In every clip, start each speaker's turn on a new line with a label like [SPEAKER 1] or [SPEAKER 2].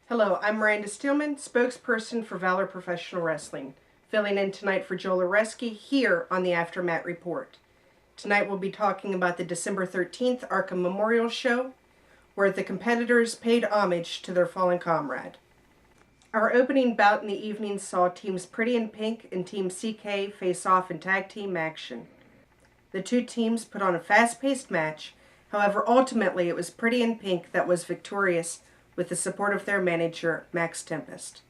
[SPEAKER 1] Hello, I'm Miranda Steelman, spokesperson for Valour Professional Wrestling, filling in tonight for Joel Oreski here on the Aftermath Report. Tonight we'll be talking about the December 13th Arkham Memorial show, where the competitors paid homage to their fallen comrade. Our opening bout in the evening saw Teams Pretty in Pink and Team CK face off in tag team action. The two teams put on a fast-paced match, however ultimately it was Pretty in Pink that was victorious with the support of their manager, Max Tempest.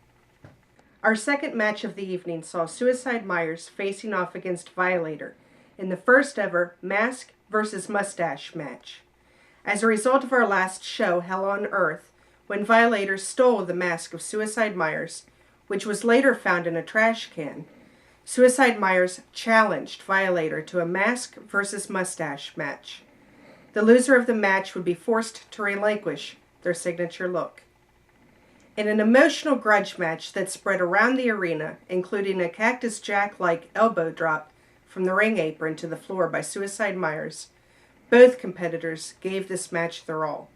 [SPEAKER 1] Our second match of the evening saw Suicide Myers facing off against Violator in the first ever mask versus mustache match. As a result of our last show, Hell on Earth, when Violator stole the mask of Suicide Myers, which was later found in a trash can, Suicide Myers challenged Violator to a mask versus mustache match. The loser of the match would be forced to relinquish their signature look. In an emotional grudge match that spread around the arena, including a Cactus Jack-like elbow drop from the ring apron to the floor by Suicide Myers, both competitors gave this match their all.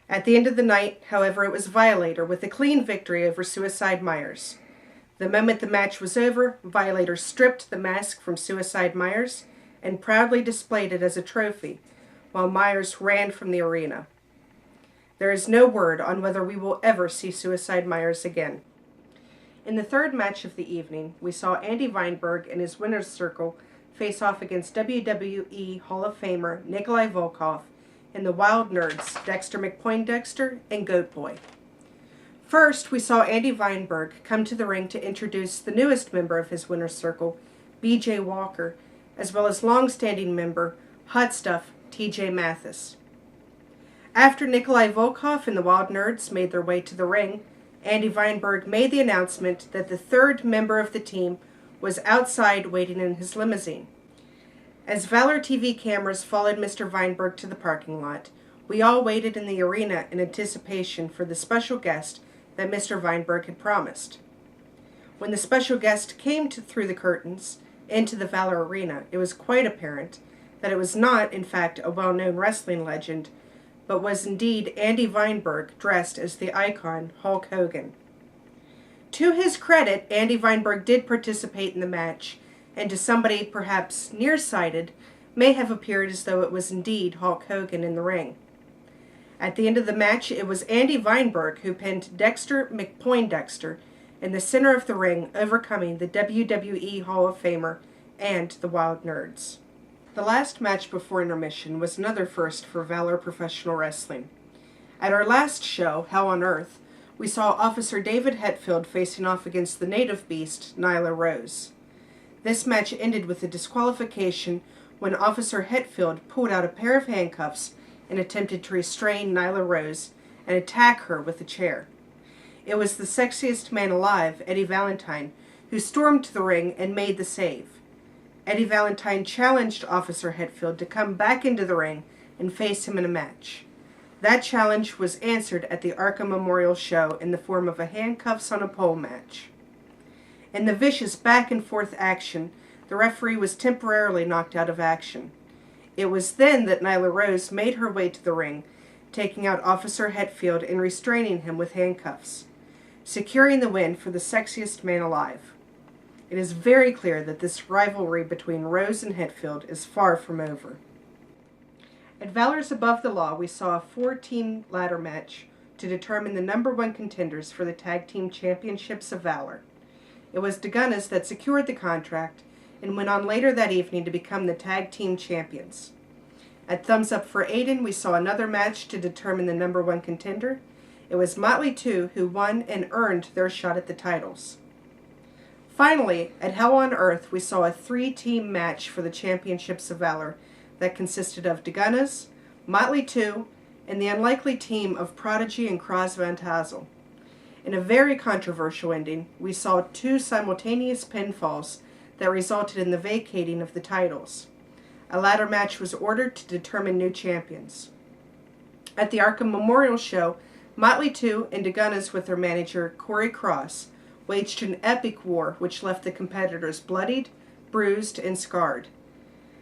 [SPEAKER 1] At the end of the night, however, it was Violator with a clean victory over Suicide Myers. The moment the match was over, Violator stripped the mask from Suicide Myers and proudly displayed it as a trophy, while Myers ran from the arena. There is no word on whether we will ever see Suicide Myers again. In the third match of the evening, we saw Andy Weinberg and his winner's circle face off against WWE Hall of Famer Nikolai Volkov and the Wild Nerds Dexter McPoindexter and Goat Boy. First, we saw Andy Weinberg come to the ring to introduce the newest member of his winner's circle, BJ Walker, as well as long-standing member Hot Stuff TJ Mathis. After Nikolai Volkov and the Wild Nerds made their way to the ring, Andy Weinberg made the announcement that the third member of the team was outside waiting in his limousine. As Valour TV cameras followed Mr. Weinberg to the parking lot, we all waited in the arena in anticipation for the special guest that Mr. Weinberg had promised. When the special guest came through the curtains into the Valour arena, it was quite apparent that it was not, in fact, a well-known wrestling legend, but was indeed Andy Weinberg dressed as the icon Hulk Hogan. To his credit, Andy Weinberg did participate in the match, and to somebody perhaps nearsighted, may have appeared as though it was indeed Hulk Hogan in the ring. At the end of the match, it was Andy Weinberg who pinned Dexter McPoindexter in the center of the ring, overcoming the WWE Hall of Famer and the Wild Nerds. The last match before intermission was another first for Valour Professional Wrestling. At our last show, Hell on Earth, we saw Officer David Hetfield facing off against the native beast, Nyla Rose. This match ended with a disqualification when Officer Hetfield pulled out a pair of handcuffs and attempted to restrain Nyla Rose and attack her with a chair. It was the sexiest man alive, Eddie Valentine, who stormed to the ring and made the save. Eddie Valentine challenged Officer Hetfield to come back into the ring and face him in a match. That challenge was answered at the Arkham Memorial show in the form of a handcuffs on a pole match. In the vicious back-and-forth action, the referee was temporarily knocked out of action. It was then that Nyla Rose made her way to the ring, taking out Officer Hetfield and restraining him with handcuffs, securing the win for the sexiest man alive. It is very clear that this rivalry between Rose and Hetfield is far from over. At Valour's Above the Law, we saw a 4-team ladder match to determine the number 1 contenders for the Tag Team Championships of Valour. It was DeGunners that secured the contract and went on later that evening to become the Tag Team Champions. At Thumbs Up for Aiden, we saw another match to determine the number 1 contender. It was Motley 2 who won and earned their shot at the titles. Finally, at Hell on Earth, we saw a 3-team match for the Championships of Valour that consisted of DeGunners, Motley 2, and the unlikely team of Prodigy and Cross Van Tassel. In a very controversial ending, we saw 2 simultaneous pinfalls that resulted in the vacating of the titles. A ladder match was ordered to determine new champions. At the Arkham Memorial show, Motley 2 and DeGunners with their manager, Corey Cross, waged an epic war which left the competitors bloodied, bruised, and scarred.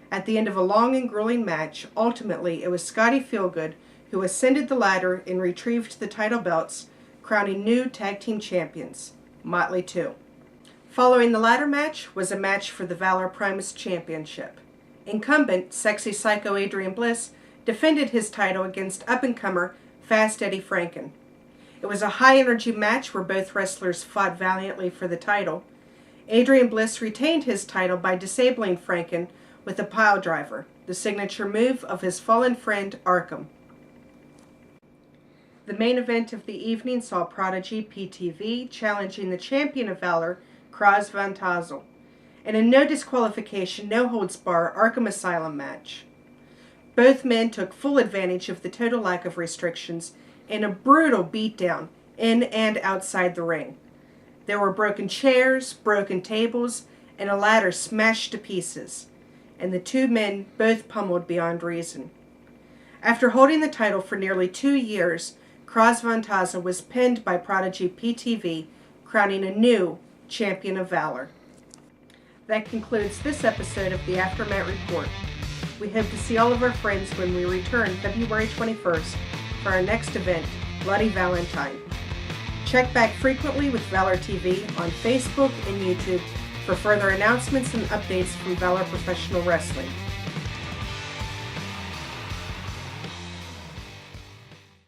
[SPEAKER 1] At the end of a long and grueling match, ultimately it was Scotty Feelgood who ascended the ladder and retrieved the title belts crowning new tag team champions, Motley 2. Following the ladder match was a match for the Valour Primus Championship. Incumbent Sexy Psycho Adrian Bliss defended his title against up-and-comer Fast Eddie Franken. It was a high-energy match where both wrestlers fought valiantly for the title. Adrian Bliss retained his title by disabling Franken with a pile driver, the signature move of his fallen friend Arkham. The main event of the evening saw Prodigy PTV challenging the champion of Valour, Kras Van Tassel, in a no disqualification, no holds bar Arkham Asylum match. Both men took full advantage of the total lack of restrictions in a brutal beatdown in and outside the ring. There were broken chairs, broken tables, and a ladder smashed to pieces, and the two men both pummeled beyond reason. After holding the title for nearly 2 years, Kras Van Tassel was pinned by Prodigy PTV, crowning a new champion of Valour. That concludes this episode of the Aftermath Report. We hope to see all of our friends when we return February 21st for our next event, Bloody Valentine. Check back frequently with Valour TV on Facebook and YouTube for further announcements and updates from Valour Professional Wrestling.